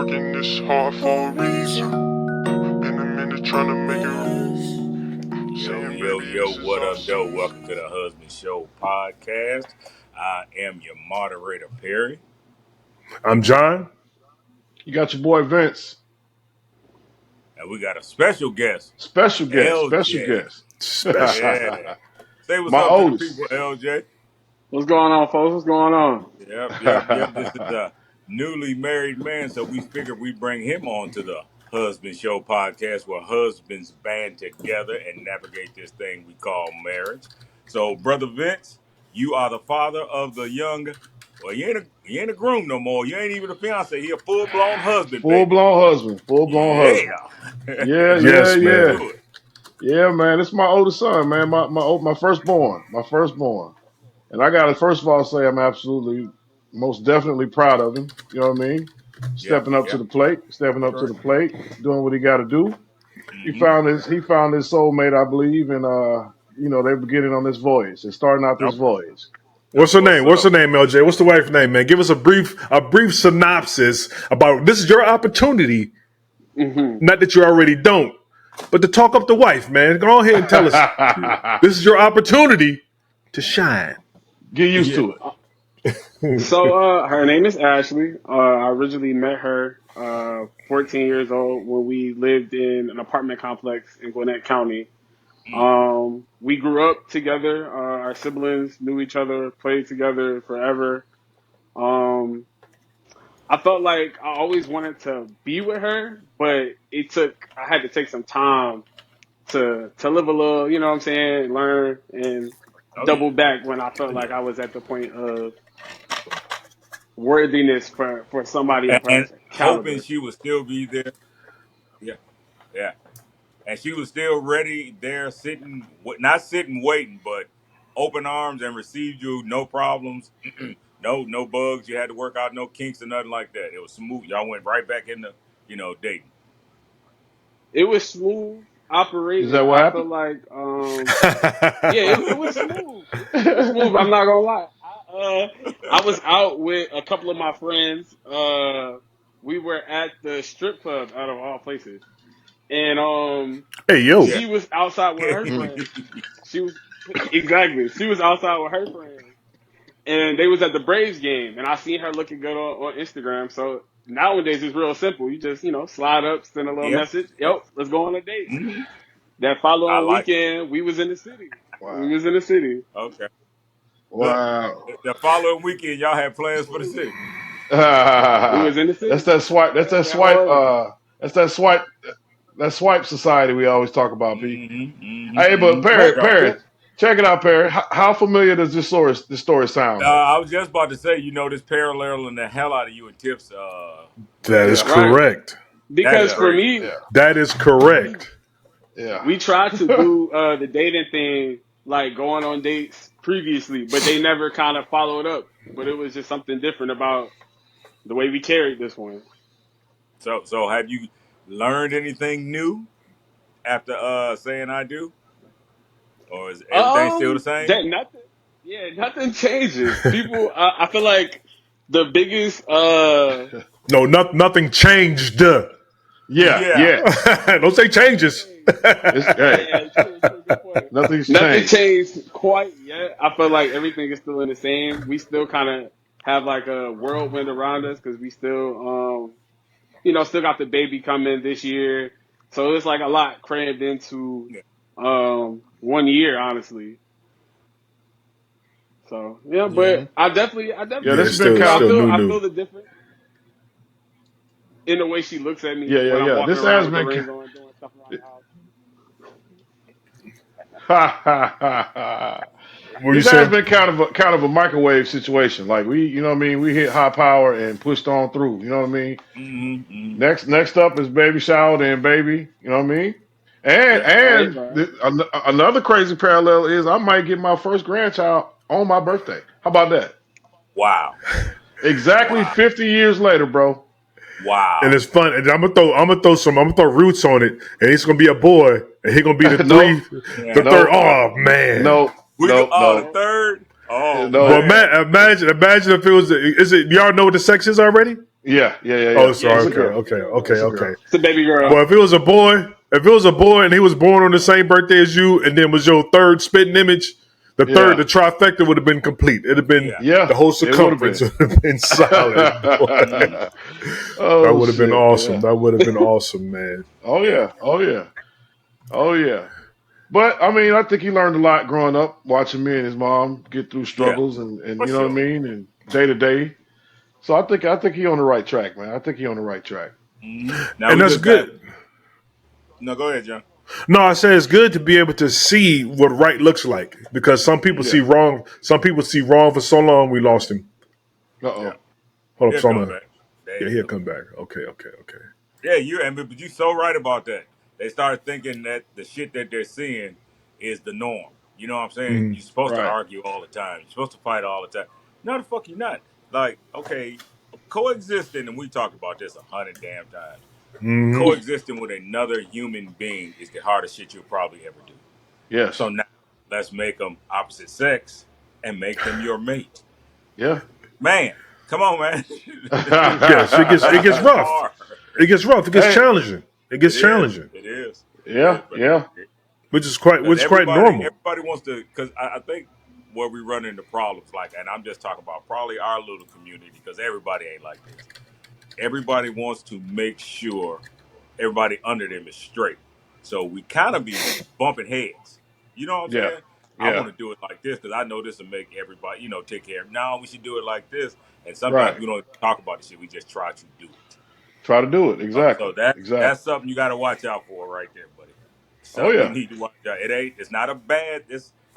working this hard for a reason. In a minute trying to make it. Yo, what up, though? Welcome to the Hus-Band Show podcast. I am your moderator, Perry. I'm John. You got your boy Vince. And we got a special guest. Special guest. LJ. Yeah. Say what's My up Otis. to the people, LJ. What's going on, folks? What's going on? Yep. This is a newly married man, so we figured we'd bring him on to the Hus-Band Show podcast where husbands band together and navigate this thing we call marriage. So, Brother Vince, you are the father of the young. Well, you ain't a groom no more. You ain't even a fiance. He a full-blown husband, baby. Full-blown husband. Yeah. Yes, man. Yeah, man. It's my oldest son, man. My firstborn. And I gotta first of all say I'm absolutely, most definitely proud of him. You know what I mean? Stepping up to the plate, doing what he got to do. He found his soulmate, I believe, and they're beginning on this voyage. They're starting out this voyage. What's her name, LJ? What's the wife's name, man? Give us a brief synopsis about this is your opportunity. Mm-hmm. Not that you already don't, but to talk up the wife, man. Go ahead and tell us. This is your opportunity to shine. Get used to it. So her name is Ashley. I originally met her 14 years old when we lived in an apartment complex in Gwinnett County. We grew up together. Our siblings knew each other, played together forever. I felt like I always wanted to be with her, but I had to take some time to live a little, you know what I'm saying, learn and double back when I felt like I was at the point of worthiness for somebody of her caliber. Hoping she would still be there. Yeah. And she was still ready there, not sitting waiting, but open arms and received you, no problems, no bugs you had to work out, no kinks or nothing like that. It was smooth. Y'all went right back into, dating. It was smooth operating. Is that what happened? I feel like, it was smooth. It was smooth. I'm not gonna lie. I was out with a couple of my friends. We were at the strip club, out of all places. And she was outside with her friends. She was outside with her friends, and they was at the Braves game. And I seen her looking good on Instagram. So nowadays it's real simple. You just slide up, send a little message. Yep, let's go on a date. Mm-hmm. That following weekend, we was in the city. Wow. We was in the city. Okay. Wow. The following weekend, y'all had plans for the city. We was in the city. That's that swipe. That swipe society we always talk about, Pete. Hey, but Perry, check it out, Perry. How familiar does this story sound? I was just about to say, this paralleling the hell out of you and Tips. That is correct. Because for me, that is correct. Yeah, we tried to do the dating thing, like going on dates previously, but they never kind of followed up. But it was just something different about the way we carried this one. So have you learned anything new after saying I do? Or is everything still the same? Nothing changes. People, I feel like the biggest. No, nothing changed. Yeah. Don't say changes. Nothing changed quite yet. I feel like everything is still in the same. We still kind of have like a whirlwind around us because we still, still got the baby coming this year. So it's like a lot crammed into 1 year, honestly. So but I definitely. This been kind of I feel the difference in the way she looks at me. Yeah. When I'm walking This around has been doing stuff around the house. This has been kind of a microwave situation. Like we hit high power and pushed on through. You know what I mean? Mm-hmm. Next up is baby shower, then baby. You know what I mean? And another crazy parallel is I might get my first grandchild on my birthday. How about that? Wow. Exactly 50 years later, bro. Wow. And it's fun. And I'm gonna throw roots on it, and it's gonna be a boy, and he's gonna be the third. Oh man. The third. Oh no. Well, imagine if it was. Is it? Y'all know what the sex is already? Yeah. Oh, Yeah, sorry. it's a Okay, girl. okay. It's a girl. It's a baby girl. Well, if it was a boy and he was born on the same birthday as you, and then was your third spitting image, the Yeah. trifecta would have been complete. It'd have been Yeah. the Yeah. whole It would have circumference been. would have been solid, boy. That Oh would have been shit. awesome. Yeah. That would have been awesome, man. Oh Yeah. yeah. Oh yeah. Oh yeah. But I mean, I think he learned a lot growing up, watching me and his mom get through Yeah. struggles and For you know what I sure. mean, and day to day. So I think he on the right track, man. I think he on the right track. Now And we that's just got. good. No, go ahead, John. No, I say it's good to be able to see what right looks like because some people see Yeah. wrong. Some people see wrong for so long. We lost him. Uh Yeah. oh. Hold up, He'll come someone. back. There Yeah, you he'll go. come back. Okay. Yeah, but you're so right about that. They started thinking that the shit that they're seeing is the norm. You know what I'm saying? Mm-hmm. You're supposed to Right. argue all the time. You're supposed to fight all the time. No, the fuck you're not. Like, okay, coexisting, and we talked about this 100 damn times. Mm-hmm. Coexisting with another human being is the hardest shit you'll probably ever do. So Yes. now, let's make them opposite sex and make them your mate. Yeah. Man, come on, man. Yes, it gets That's rough. hard. It gets rough. It gets Hey. challenging. It It gets is. challenging, It is. It is. Yeah. But Yeah. because which is quite normal. everybody wants to. Because I think where we run into problems, like, and I'm just talking about probably our little community, because everybody ain't like this. Everybody wants to make sure everybody under them is straight. So we kind of be bumping heads. You know what I'm Yeah. saying? I Yeah. want to do it like this because I know this will make everybody, take care of. No, we should do it like this. And sometimes Right. we don't talk about the shit. We just try to do it. Try to do it. So Exactly. that's Exactly. something you got to watch out for right there, buddy. Oh Something you yeah. need to watch out. It's not a bad.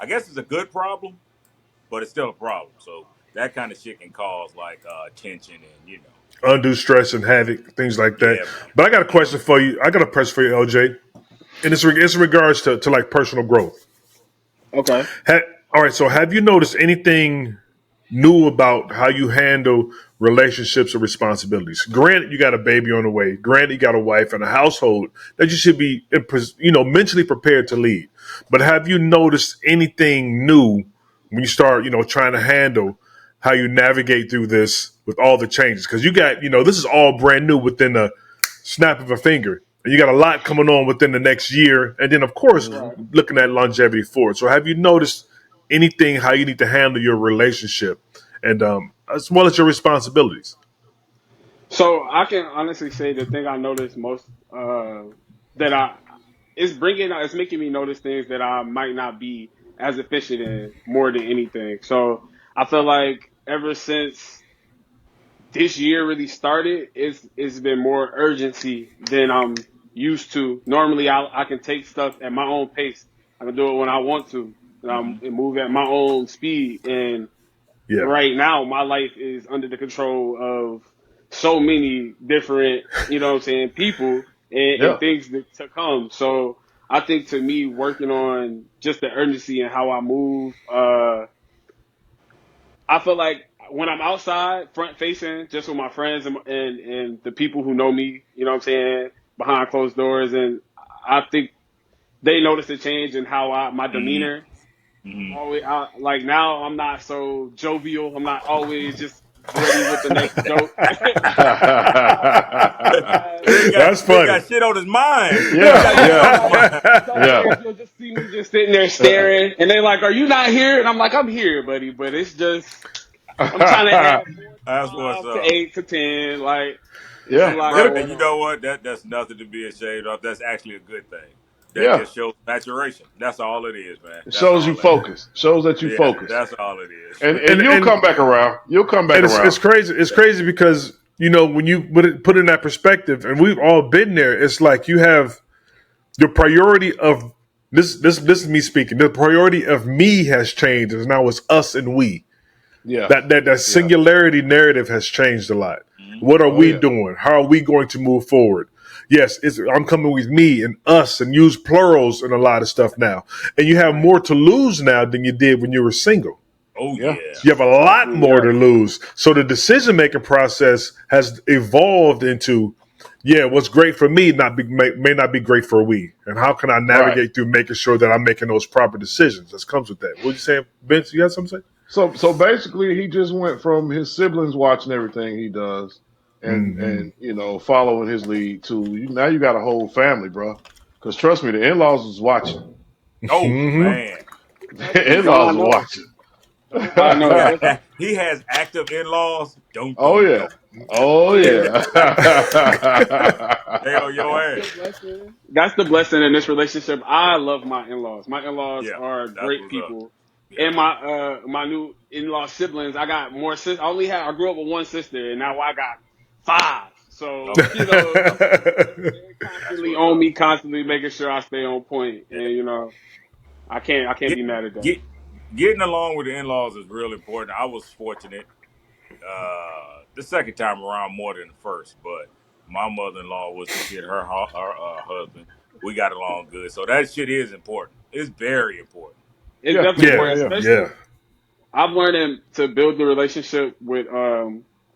I guess it's a good problem, but it's still a problem. So that kind of shit can cause like tension and Undue stress and havoc, things like that. yeah, man, But I got a yeah. question for you. I got a question for you, LJ, and it's in regards to like personal growth. Okay. Ha, all right. So have you noticed anything new about how you handle relationships or responsibilities? Granted, you got a baby on the way. Granted, you got a wife and a household that you should be, mentally prepared to lead. But have you noticed anything new when you start, trying to handle how you navigate through this with all the changes? Because you got, this is all brand new within a snap of a finger. And you got a lot coming on within the next year. And then, of course, Hmm. Right. looking at longevity forward. So have you noticed anything how you need to handle your relationship and as well as your responsibilities? So I can honestly say the thing I noticed most that I it's making me notice things that I might not be as efficient in more than anything. So I feel like ever since this year really started, it's been more urgency than I'm used to. Normally, I can take stuff at my own pace. I can do it when I want to, and move at my own speed. And Yeah. right now, my life is under the control of so many different, what I'm saying, people and Yeah. things to come. So I think to me, working on just the urgency and how I move, I feel like when I'm outside, front facing, just with my friends and the people who know me, what I'm saying, behind closed doors, and I think they notice a change in how my Mm-hmm. demeanor. I'm Mm-hmm. always like now I'm not so jovial. I'm not always just ready with the next joke. Sometimes That's Big funny. got shit on his mind. He Yeah. got shit on his Yeah. mind. it's Yeah. always you'll just see me just sitting there staring, and they're like, "Are you not here?" And I'm like, "I'm here, buddy," but it's just I'm trying to add 4 to That's what's 5 to up. 8 to 10. Like it's a Yeah. lot Bro, It, and going you on. know what? That's nothing to be ashamed of. That's actually a good thing. That yeah. just shows maturation. That's all it is, man. It That's shows you all that is. focus. Shows that you Yeah, focus. that's all it is. And and you'll and come back around. You'll come back and it's around. crazy. It's crazy because when you put in that perspective, and we've all been there. It's like you have the priority of this is me speaking. The priority of me has changed, and now it's us and we. Yeah. That Yeah. singularity narrative has changed a lot. Mhm. What are Oh we yeah. doing? How are we going to move forward? Yes, I'm coming with me and us and use plurals and a lot of stuff now. And you have Right. more to lose now than you did when you were single. Oh Yeah. yeah. You have a lot Absolutely more to right. lose. So the decision making process has evolved into, what's great for me may not be great for we. And how can I Right. navigate through making sure that I'm making those proper decisions? That comes with that. What you saying, Vince? You got something to say? So basically he just went from his siblings watching everything he does and following his lead too. Now you got a whole family, bro. Because trust me, the in-laws was watching. Oh Mm-hmm. man, The Don't I in-laws were know? watching. Don't I know? he has active in-laws. Don't Oh don't yeah. don't. Oh yeah. They on your That's ass. the blessing. That's the blessing in this relationship. I love my in-laws. My in-laws Yeah, are that's great what's up. people. Yeah. And my new in-law siblings, I got more sis. I grew up with one sister, and now I got five. So Okay. they're That's constantly what's on up. me, constantly making sure I stay on point. Yeah. And I can't Get, be mad at that. getting along with the in-laws is real important. I was fortunate the second time around more than the first, but my mother-in-law was the shit. Her husband, we got along good, so that shit is important. It's very important. It's Yeah, definitely Yeah, yeah, important, yeah. yeah. especially I've learned to build the relationship with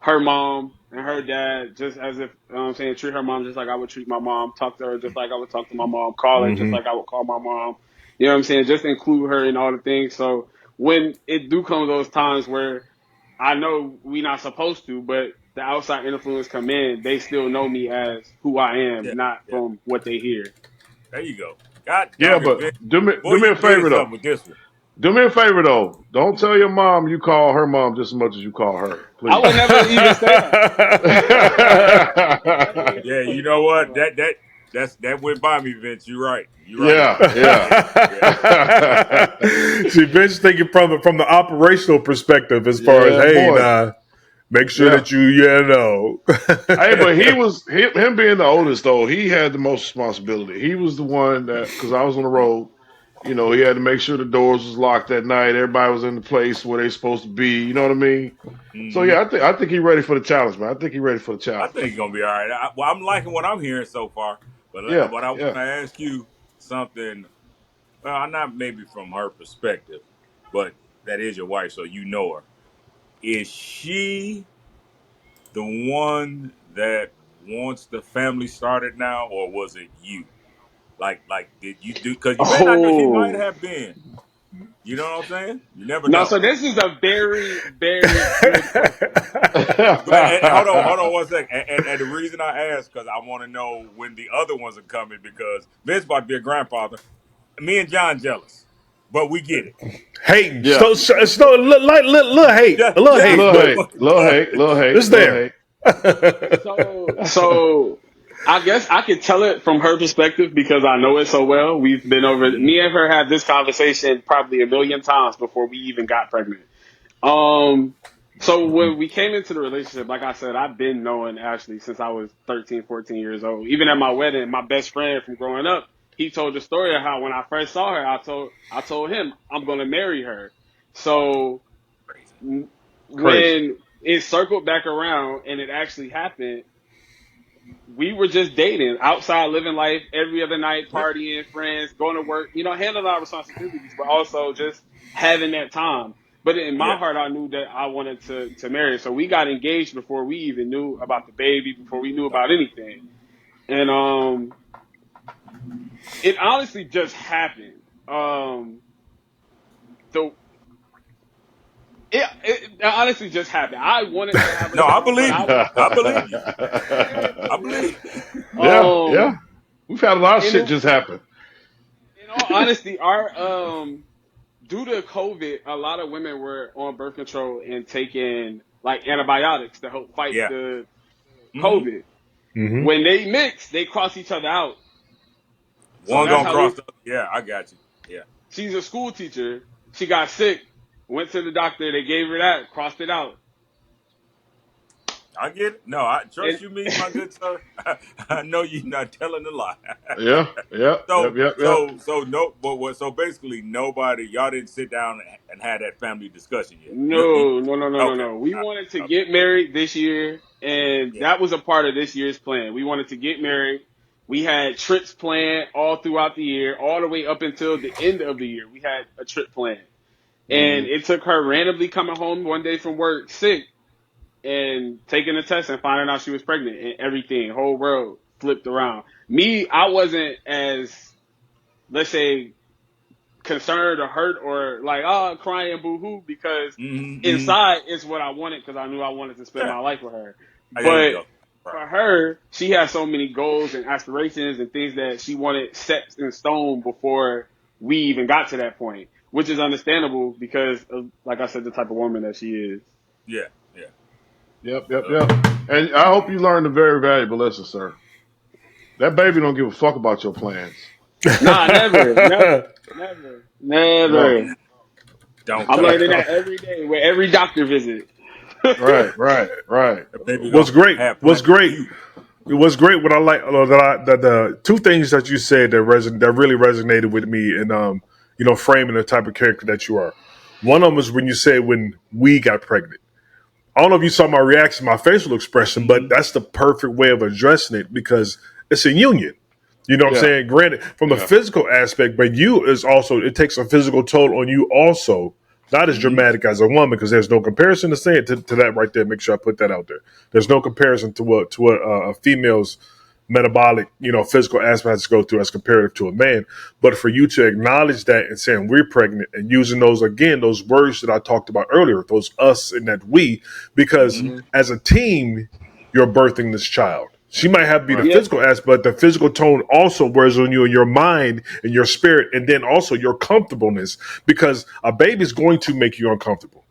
her mom and her dad just as if I'm saying treat her mom just like I would treat my mom, talk to her just like I would talk to my mom, call her just Mm-hmm. like I would call my mom. You know what I'm saying? Just include her in all the things. So when it do come those times where I know we not supposed to, but the outside influence come in, they still know me as who I am, Yeah, not yeah. from what they hear. There you go. God Yeah, dog it, but Vince. do me Boy, do me you a did favor though. something with this one. Do me a favor though. Don't tell your mom you call her mom just as much as you call her, I please. would never even say that. I would never even Yeah, say you know something like what? that. That went by me, Vince. You're right. You're right Yeah, about that. yeah. Yeah. See, Vince thinking from the operational perspective, as far as Yeah, hey, boy. nah, make sure Yeah. that you know. Hey, but he was him being the oldest though. He had the most responsibility. He was the one that because I was on the road. He had to make sure the doors was locked at night. Everybody was in the place where they supposed to be. You know what I mean? So Hmm. yeah, I think he's ready for the challenge, man. I think he's ready for the I challenge. think he's gonna be all right. Well, I'm liking what I'm hearing so far, Yeah, but I want yeah. to ask you something. Well, not maybe from her perspective, but that is your wife, so you know her. Is she the one that wants the family started now, or was it you? Like, did you do? Because you may not know. She might Oh. have been. You know what I'm saying? You never No, know. so this is a very, very good question. Hold on one second. And the reason I ask because I want to know when the other ones are coming because Vince about to be a grandfather. Me and John jealous, but we get it. Hating, Yeah. little hate, a little hate, Just Little a but hate, fucking little touch. hate, little hate, it's little there. hate. So I guess I could tell it from her perspective because I know it so well. We've been over Mhm. me and her had this conversation probably a million times before we even got pregnant. Um, so when we came into the relationship, like I said, I've been knowing Ashley since I was 13, 14 years old. Even at my wedding, my best friend from growing up, he told the story of how when I first saw her, I told him I'm gonna marry her. So Crazy. Crazy. when it circled back around and it actually happened, we were just dating outside, living life every other night, Yeah. partying, friends, going to work, handling our responsibilities, but also just having that time. But in my Yeah. heart, I knew that I wanted to marry. So we got engaged before we even knew about the baby, before we knew about Okay. anything. And it honestly just happened. So it honestly just happened. I wanted to have a No, I child, but believe I you. was I believe you. yeah, I yeah. believe you. Yeah, yeah. We've had a lot of And shit just happen. in all honesty, our due to COVID, a lot of women were on birth control and taking like antibiotics to help fight Yeah. the Hmm. COVID. Hmm. When they mix, they cross each other out. So One that's gonna how cross we. the other. Yeah, I got you. Yeah. She's a school teacher. She got sick. Went to the doctor. They gave her that. Crossed it out. I get it. No, I And trust you, me, my good sir. I know you're not telling a lie. Yeah, yeah, yep, yep, yep. So no, but what? So basically, nobody, y'all didn't sit down and had that family discussion yet. no, no, no, no, no, Okay, no. We all wanted to right, okay, get married this year, and yeah. that was a part of this year's plan. We wanted to get married. We had trips planned all throughout the year, all the way up until the end of the year. We had a trip planned. And Hmm. it took her randomly coming home one day from work sick and taking a test and finding out she was pregnant and everything, whole world flipped around. Me, I wasn't as, let's say, concerned or hurt or like, crying boo hoo because Mm-hmm, mm-hmm. inside is what I wanted because I knew I wanted to spend Yeah, my life with her. there you But go. Right. for her, she has so many goals and aspirations and things that she wanted set in stone before we even got to that point, which is understandable because of, like I said, the type of woman that she is. Yeah. Yeah. Yep, yep, So, yep. And I hope you learned a very valuable lesson, sir. That baby don't give a fuck about your plans. Nah, never, never, never, No. never. don't I'm care. learning that every day with every doctor visit. Right, right, right. The baby What's gonna great? have What's plenty of great? you. What's great? What I like that the two things that you said that really resonated with me, and framing the type of character that you are. One of them was when you said when we got pregnant. I don't know if you saw my reaction, my facial expression, but Hmm. that's the perfect way of addressing it because it's a union. You know what I'm Yeah, saying? Granted, from the yeah. physical aspect, but you is also it takes a physical toll on you also. Not as Hmm. dramatic as a woman because there's no comparison to say it to that right there. Make sure I put that out there. There's no comparison to what a female's metabolic, physical aspects go through as comparative to a man. But for you to acknowledge that and saying we're pregnant and using those again, those words that I talked about earlier, those us and that we, because Hmm. Hmm. as a team, you're birthing this child. She might have to be the Right, Yeah. physical aspect, but the physical tone also wears on you and your mind and your spirit, and then also your comfortableness, because a baby's going to make you uncomfortable.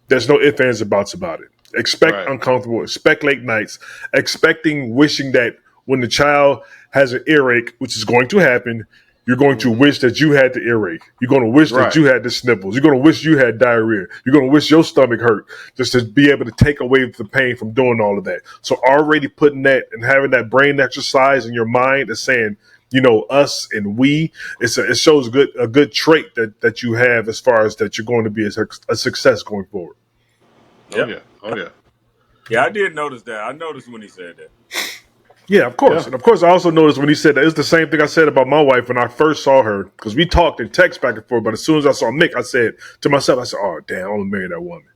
There's no ifs, ands, or buts about it. Expect right. uncomfortable, expect late nights, expecting, wishing that when the child has an earache, which is going to happen, you're going to Hmm. wish that you had the earache. You're going to wish that Right. you had the sniffles. You're going to wish you had diarrhea. You're going to wish your stomach hurt just to be able to take away the pain from doing all of that. So already putting that and having that brain exercise in your mind is saying, us and we. It shows a good trait that you have as far as that you're going to be a success going forward. Oh Yep. yeah, oh yeah, Yeah, I did notice that. I noticed when he said that. Yeah, of course. yeah. And of course, I also noticed when he said that, it's the same thing I said about my wife when I first saw her, because we talked and text back and forth. But as soon as I saw Mick, I said to myself, I said, oh, damn, I want to marry that woman.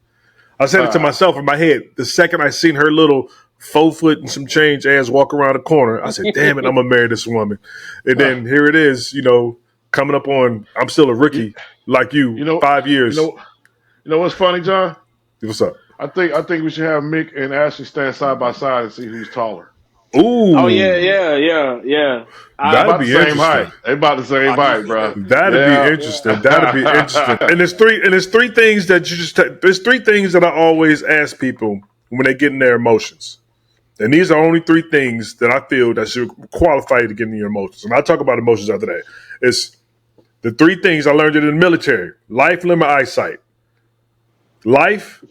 I said it to myself in my head. The second I seen her little 4 foot and some change ass walk around the corner, I said, damn it, I'm going to marry this woman. And then here it is, coming up on, I'm still a you, rookie like you you, know, 5 years. you know what's funny, John? What's up? I think we should have Mick and Ashley stand side by side and see who's taller. Oh yeah, Ooh, yeah, yeah, yeah. They I that'd about the be same height. interesting. They about the same I can height, see bro. that. That'd be Yeah. yeah. interesting. That'd be interesting. And there's three things that there's three things that I always ask people when they get in their emotions. And these are only three things that I feel that should qualify you to get in your emotions. And I'll talk about emotions after that. It's the three things I learned it in the military: life, limb, or eyesight. Life,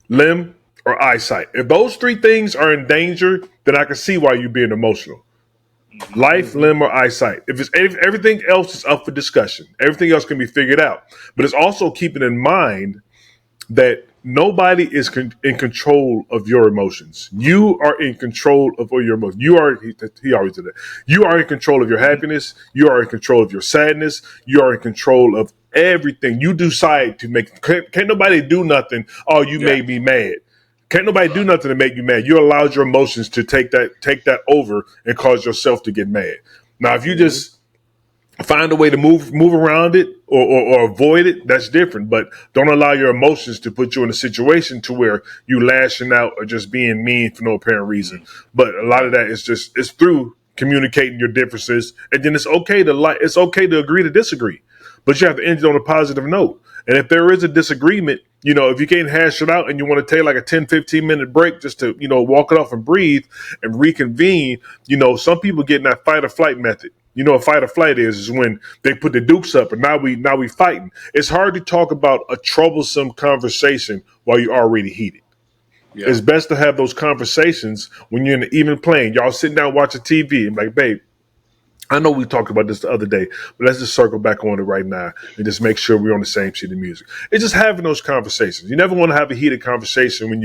limb, or eyesight. If those three things are in danger, then I can see why you're being emotional. Hmm. Life, Hmm. limb, or eyesight. If everything else is up for discussion, everything else can be figured out. But it's also keeping in mind that nobody is in control of your emotions. You are in control of all your emotions. He always did that. You are in control of your Hmm. happiness. You are in control of your sadness. You are in control of everything. You decide to make. Can't nobody do nothing. Oh, you Yeah. made me mad. Can't nobody do Right. nothing to make you mad. You allowed your emotions to take that over and cause yourself to get mad. Now, if you Hmm. just find a way to move around it or avoid it, that's different. But don't allow your emotions to put you in a situation to where you lashing out or just being mean for no apparent reason. Hmm. But a lot of Right. that is just it's through communicating your differences, and then it's okay to agree to disagree, but you have to end it on a positive note. And if there is a disagreement, if you can't hash it out and you want to take like a 10-15 minute break just to walk it off and breathe and reconvene. Some people get in that fight or flight method. A fight or flight is when they put the dukes up and now we fighting. It's hard to talk about a troublesome conversation while you're already heated. Yeah. It's best to have those conversations when you're in the even plane. Y'all sitting down watching TV and like, babe, I know we talked about this the other day, but let's just circle back on it right now and just make sure we're on the same sheet of music. It's just having those conversations. You never want to have a heated conversation when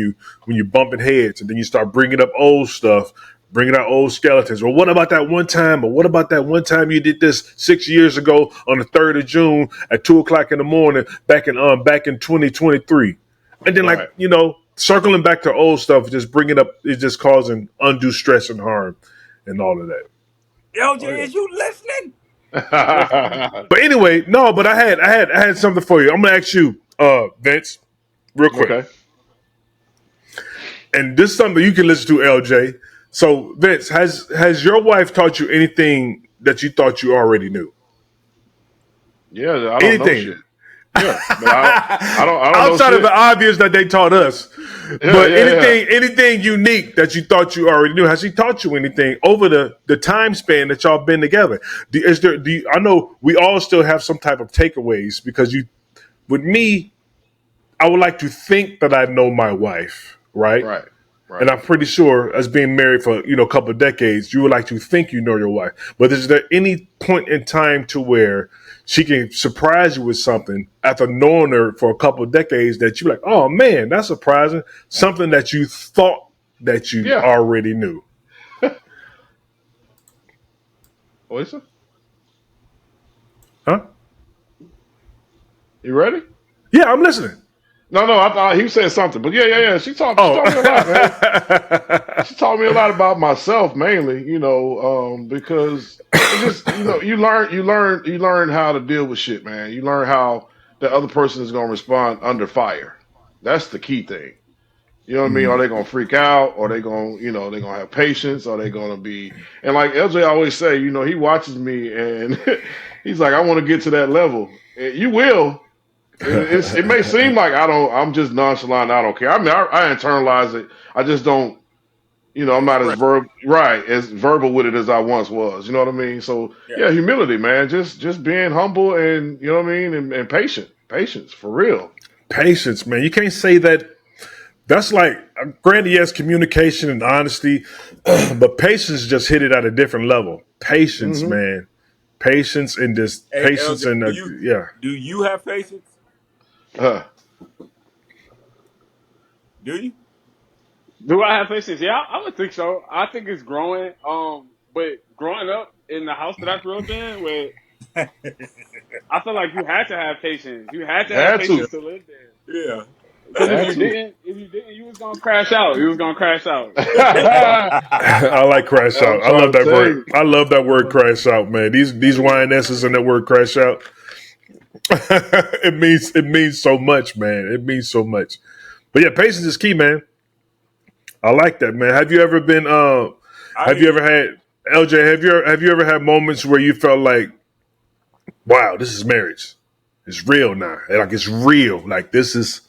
you're bumping heads and then you start bringing up old stuff, bringing out old skeletons. Well, what about that one time? Or what about that one time you did this 6 years ago on the 3rd of June at 2 o'clock in the morning back in 2023? And then Right. circling back to old stuff, just bringing up is just causing undue stress and harm and all of that. Oh LJ, yeah. is you listening? But anyway, no. But I had something for you. I'm gonna ask you, Vince, real quick, Okay. and this is something you can listen to, LJ. So Vince, has your wife taught you anything that you thought you already knew? Yeah, I don't know shit. Anything Yeah, but I don't know outside of shit. the obvious that they taught us, Yeah, but yeah, yeah. anything unique that you thought you already knew? Has she taught you anything over the time span that y'all been together? I know we all still have some type of takeaways because you, with me, I would like to think that I know my wife, right? Right, And right. I'm pretty sure, as being married for a couple of decades, you would like to think you know your wife. But is there any point in time to where she can surprise you with something after knowing her for a couple of decades that you're like, oh man, that's surprising? Something that you thought that you Yeah. already knew, What is it? huh? You ready? Yeah, I'm listening. No, no. I thought he said something, but yeah, yeah, yeah. She Oh, taught me a lot, man. She taught me a lot about myself, mainly. Because it just you learn how to deal with shit, man. You learn how the other person is gonna respond under fire. That's the key thing. You know what I mean? Are they gonna freak out? Or they gonna, they gonna have patience? Are they gonna be? And like LJ always say, he watches me and he's like, I want to get to that level. And you will. And it may seem like I'm just nonchalant. I don't care. I mean, I internalize it. I just don't. I'm not as Express. as verbal with it as I once was. You know what I mean? So Yeah. yeah, humility, man. Just being humble and you know what I mean, and patient, patience for real. patience, man. You can't say that. That's like, granted, yes, communication and honesty, but patience just hit it at a different level. Patience, Hmm. man. Patience and just Hey, patience LJ, and yeah. do you have patience? Uh, Do you? Do I have patience? Yeah, I would think so. I think it's growing. But growing up in the house that I grew up in, where I feel like you had to have patience. You had to have had to, patience to live there. Yeah. Because had to. if you didn't, you was gonna crash out. You was gonna crash out. I like crash I'm out. I love trying to that tell word. you. I love that word crash out, man. These YNSs and that word crash out. it means so much, man. It means so much. But yeah, patience is key, man. I like that, man. Have you ever been I have hear you ever you. had LJ, have you ever had moments where you felt like, wow, this is marriage. It's real now. Like it's real. Like this is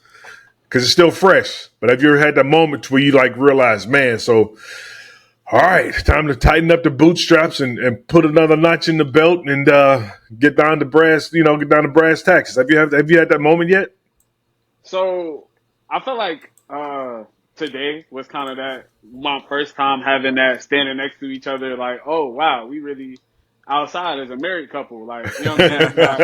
because it's still fresh. But have you ever had that moment where you like realize, man, so all right, time to tighten up the bootstraps and put another notch in the belt and get down to brass tacks. Have you had that moment yet? So I feel like today was kind of that my first time having that standing next to each other. Like, oh wow, we really outside as a married couple. Like, you know what I'm saying? This is our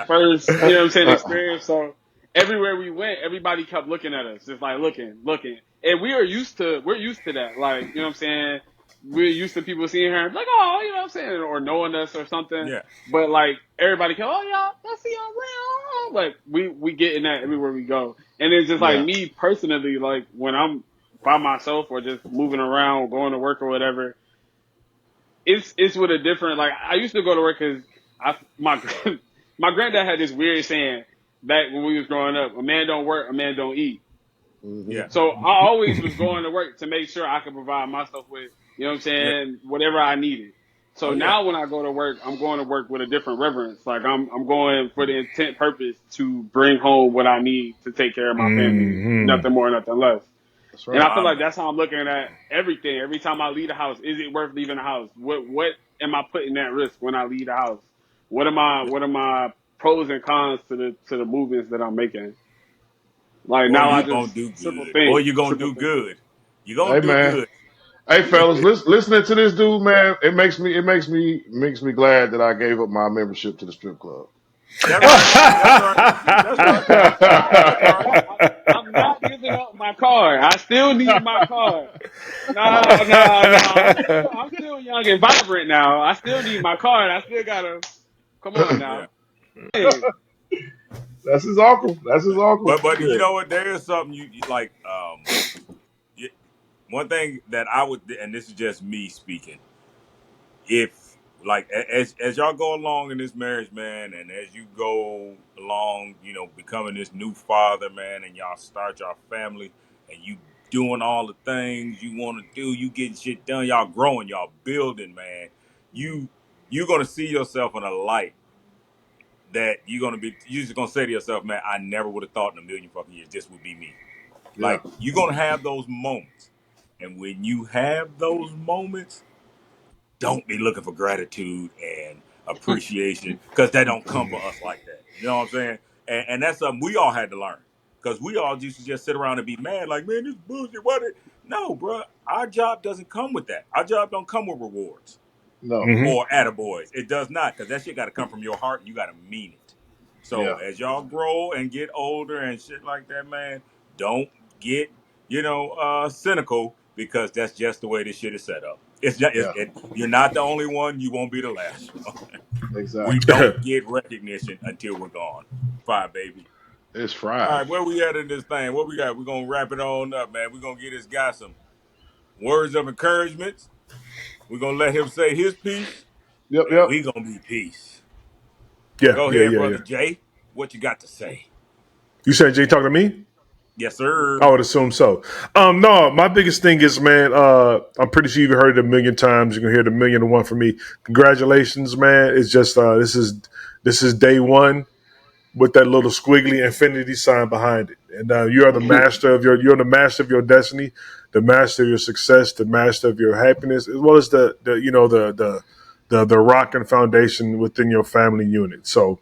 first, you know what I'm saying, experience. So everywhere we went, everybody kept looking at us, just like looking. And we're used to that. Like, you know what I'm saying? We're used to people seeing her like, oh, you know what I'm saying, or knowing us or something. Yeah. But like everybody kept, oh y'all, that's y'all. Like we getting that everywhere we go. And it's just like yeah, me personally, like when I'm by myself or just moving around, going to work or whatever, it's with a different, like I used to go to work because my my granddad had this weird saying back when we was growing up: a man don't work, a man don't eat. hmm, Yeah. So I always was going to work to make sure I could provide myself with, you know what I'm Yeah. saying, whatever I needed. So Oh yeah. now when I go to work, I'm going to work with a different reverence. Like I'm going for the intent purpose to bring home what I need to take care of my family, Hmm. nothing more, nothing less. that's And right. I feel My like man. that's how I'm looking at everything. Every time I leave the house, is it worth leaving the house? What am I putting at risk when I leave the house? Yeah. What are my pros and cons to the movements that I'm making? Like Boy, now I you just gonna do simple good. Boy, things, you gonna simple do things. good. You gonna Hey do man, good. hey fellas, listening to this dude, man, it makes me glad that I gave up my membership to the strip club. That's right. That's right. That's right. That's right. I'm not giving up my card. I still need my card. Nah. I'm still young and vibrant now. I still need my card. I still gotta come on Yeah. now. Hey, That's his uncle. That's his uncle. But you Shit. know what? There is something you like. Y- One thing that I would, and this is just me speaking. If like as y'all go along in this marriage, man, and as you go along, becoming this new father, man, and y'all start your family, and you doing all the things you want to do. You getting shit done. Y'all growing. Y'all building, man. You you're gonna see yourself in a light that you're just gonna say to yourself, man, I never would have thought in a million fucking years this would be me. Yeah, Like you're gonna have those moments, and when you have those moments, don't be looking for gratitude and appreciation because that don't come for us like that. You know what I'm saying? And that's something we all had to learn because we all used to just sit around and be mad, like, man, this bullshit. What it? No, bro, our job doesn't come with that. Our job don't come with rewards no, Hmm. or attaboys. It does not, because that shit got to come from your heart and you got to mean it. So yeah, as y'all grow and get older and shit like that, man, don't get cynical because that's just the way this shit is set up. yeah, You're not the only one. You won't be the last one. We exactly. don't get recognition until we're gone. Fine, baby. It's All fried. right, where we at in this thing? What we got? We're gonna wrap it on up, man. We're gonna get this guy some words of encouragement. We're gonna let him say his piece, Yep, and yep. we gonna be peace. Yeah, Go yeah, ahead, yeah, brother yeah. Jay. What you got to say? You said Jay talking to me? Yes, sir. I would assume so. No, my biggest thing is, man, I'm pretty sure you've heard it a million times. You can hear it a million and one from me. Congratulations, man. It's just this is day one with that little squiggly infinity sign behind it. And you are the master of you're the master of your destiny, the master of your success, the master of your happiness, as well as the rock and foundation within your family unit. So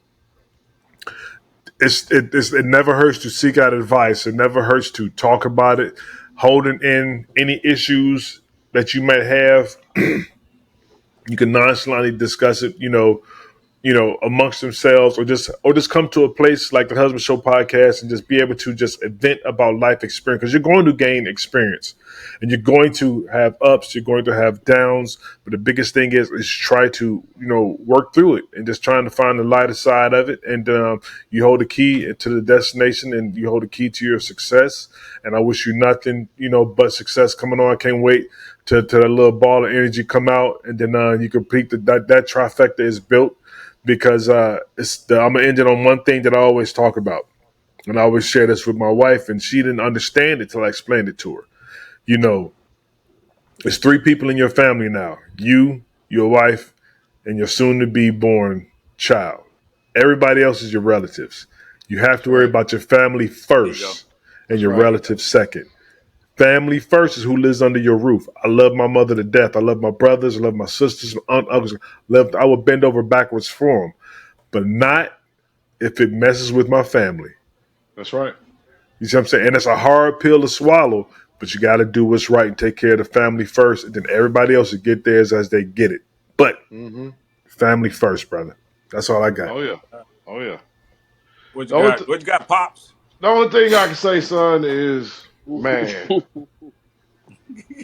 it never hurts to seek out advice. It never hurts to talk about it, holding in any issues that you might have. You can nonchalantly discuss it, amongst themselves, or just come to a place like the Husband Show podcast and just be able to just vent about life experience, because you're going to gain experience and you're going to have ups, you're going to have downs, but the biggest thing is try to work through it and just trying to find the lighter side of it, and you hold the key to the destination and you hold the key to your success. And I wish you nothing but success coming on. I can't wait to that little ball of energy come out, and then you complete that trifecta is built, because I'm gonna end it on one thing that I always talk about, and I always share this with my wife, and she didn't understand it till I explained it to her. You know, there's three people in your family now: you, your wife, and your soon-to-be born child. Everybody else is your relatives. You have That's to worry right. about your family There you go. first, and That's your right. relatives second. Family first is who lives under your roof. I love my mother to death. I love my brothers. I love my sisters, my aunt, uncles. I would bend over backwards for them, but not if it messes with my family. That's right. You see what I'm saying? And it's a hard pill to swallow, but you got to do what's right and take care of the family first, and then everybody else will get theirs as they get it. But Mm-hmm. family first, brother. That's all I got. Oh yeah. Oh yeah. What you The only, got? th- What you got, pops? the only thing I can say, son, is man,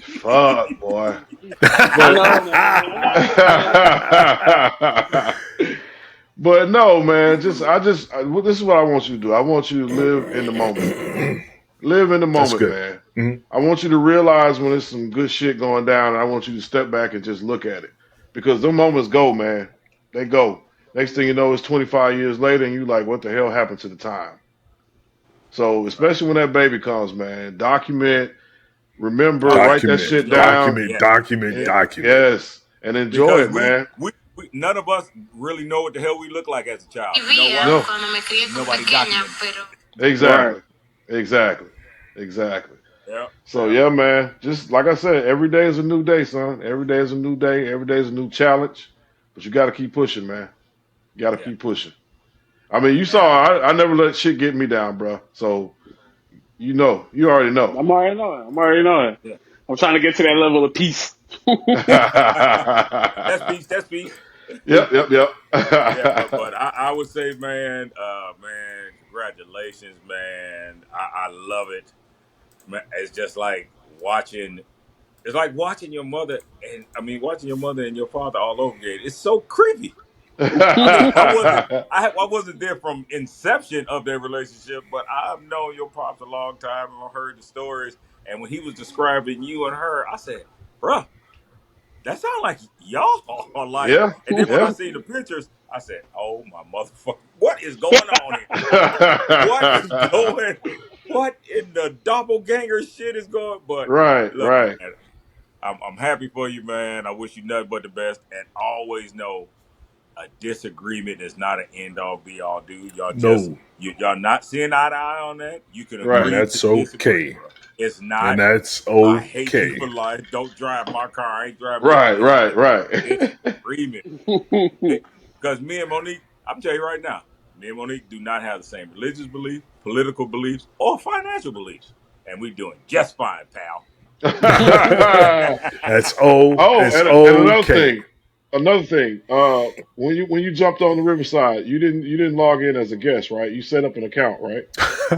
fuck, boy. I But know, man. I know, man. but no, man. This is what I want you to do. I want you to live in the moment. Live in the That's moment, good. man. Mhm. I want you to realize when there's some good shit going down. I want you to step back and just look at it, because them moments go, man. They go. Next thing you know, it's 25 years later, and you like, what the hell happened to the time? So, Right. especially when that baby comes, man, document, remember, Oh yeah. write that Document, shit Enjoy it. down. document, Yeah. document, And, Yeah. document. yes, and enjoy Because it, man. we none of us really know what the hell we look like as a child. You know why? No, Nobody documented it. Right. exactly, exactly, exactly. Yeah. So Yeah. yeah, man. Just like I said, every day is a new day, son. Every day is a new day. Every day is a new challenge. But you got to keep pushing, man. You got to Yeah. keep pushing. I mean, you saw Man. I never let shit get me down, bro. So you already know. I'm already knowing. I'm already knowing. Yeah. I'm trying to get to that level of peace. That's peace. That's peace. Yep, yep, yep. Yeah, but I would say, man, congratulations, man. I love it. Man, it's just like watching. It's like watching your mother and watching your mother and your father all over again. It's so creepy. I mean, I wasn't there from inception of their relationship, but I've known your pops a long time and I've heard the stories. And when he was describing you and her, I said, "Bruh, that sounds like y'all are like." Yeah, And then when I yeah. seen the pictures, I said, "Oh my motherfucker, what is going on here? What is going? what in the doppelganger shit is going? But Right, look, right. man, I'm happy for you, man. I wish you nothing but the best, and always know a disagreement is not an end all be all, dude. Y'all just No, y'all not seeing eye to eye on that. You can and Right. agree to that's disagree, okay. bro. It's And not. that's I hate you okay. for life. Don't drive my car. I ain't driving your Right, bitch. right, It's right. disagreement. Because me and Monique, I'm telling you right now, me and Monique do not have the same religious beliefs, political beliefs, or financial beliefs, and we doing just fine, pal. That's it's And another okay. thing, when you jumped on the Riverside, you didn't log in as a guest, right? You set up an account, right?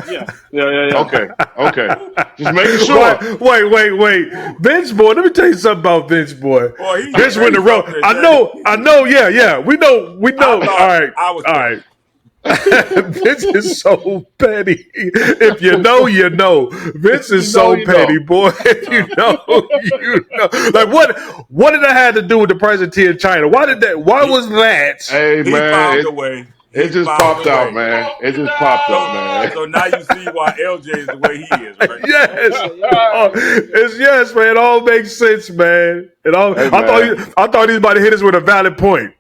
Yeah, yeah, yeah, yeah. Okay, okay. Just making Why? sure. Wait. Vince Boy, let me tell you something about Vince Boy. Boy, he Vince went the changed road. something I today. know. Yeah. We know. I All thought right. I was All petty. right. Vince is so petty. If you know, you know. Vince You is know, so you know. petty, boy. If you know, you know. Like what did that have to do with the price of tea in China? Why He was that? Hey he man, found it a way. it He just found a popped out, way. man. It just popped up, So man. so now you see why LJ is the way he is, right? Yes. Yeah, yeah, Oh, yeah, yeah. it's yes, man. It all makes sense, man. It all Hey man, I thought he was about to hit us with a valid point.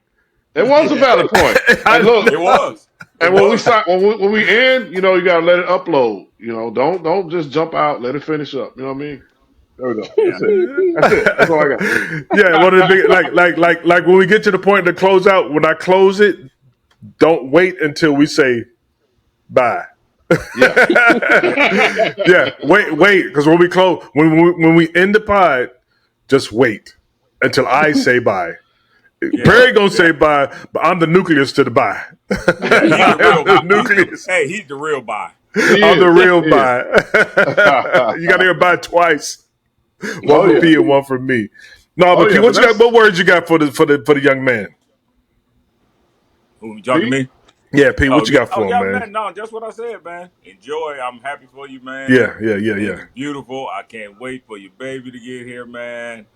it was a valid point. And look, It was. It and when we was. start, when we end, you gotta let it upload. Don't just jump out. Let it finish up. You know what I mean? There we go. Yeah. That's it. That's it. That's all I got. Yeah, one of the big like when we get to the point to close out, when I close it, don't wait until we say bye. Yeah. Yeah. Yeah, wait, because when we end the pod, just wait until I say bye. Yeah. Perry gonna Yeah. say bye, but I'm the nucleus to the bye. Yeah. He's the I am real the buy. nucleus. He's the real buy. He I'm the is. real He is. bye. You gotta hear bye twice. One Oh for yeah. P and one for me. No, Oh but P, yeah. But what you got? that's What words you got for the young man? Who you talking to P. me? Yeah, P, Oh what you yeah. got Oh for him, yeah, man? man. No, that's what I said, man. Enjoy. I'm happy for you, man. Yeah. Things are beautiful. I can't wait for your baby to get here, man.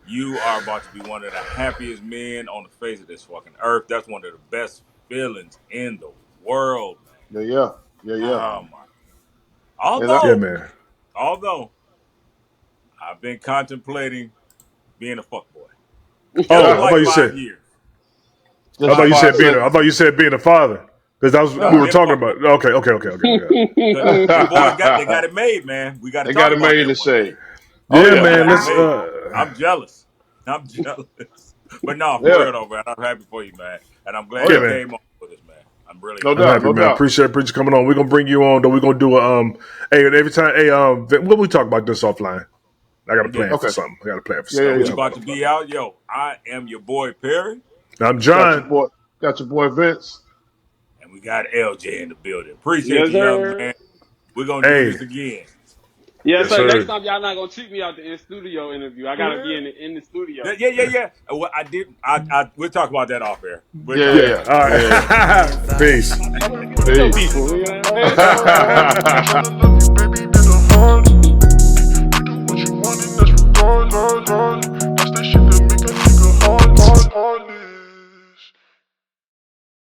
You are about to be one of the happiest men on the face of this fucking earth. That's one of the best feelings in the world, man. Yeah. Yeah. Yeah. Yeah. Oh my. And Yeah, Although, man. although I've been contemplating being a fuckboy just for Oh, I thought like you said 5 years. just for Five years. I thought you said being a father because that was No, we were being a talking fuckboy. about. Okay. The boys seconds. they got it made, man. We got to They got talk it about made that to one day. say. Oh Yeah, Yeah, yeah. we man. got it Let's. made. I'm jealous. I'm jealous. But no, for Yeah. real though, man. I'm happy for you, man. And I'm Oh glad Yeah, you yeah. man. came on with us, man. I'm really No I'm happy. doubt. happy, No man. doubt. Appreciate coming on. We're gonna bring you on. Though we're gonna do a. Hey, every time. Hey, what we talk about this offline? I got a Yeah. plan for Okay. something. I got a plan for Yeah. something. So Yeah. We we Yeah. talk about about to it be offline. out. Yo, I am your boy Perry. I'm Got your John. boy. Got your boy Vince. And we got LJ in the building. Appreciate Yes, you, young sir. man. We're gonna do Hey, this again. Yes, yes, sir. Next sir. time y'all not gonna cheat me out the in studio interview. I gotta be in the studio. Yeah. Well, I did. We'll talk about that off air. We'll Yeah. talk Yeah. Yeah. about Yeah. that. All Yeah. right. Peace. Hey, let's get to know Peace. people. You know what I mean? Tryna love you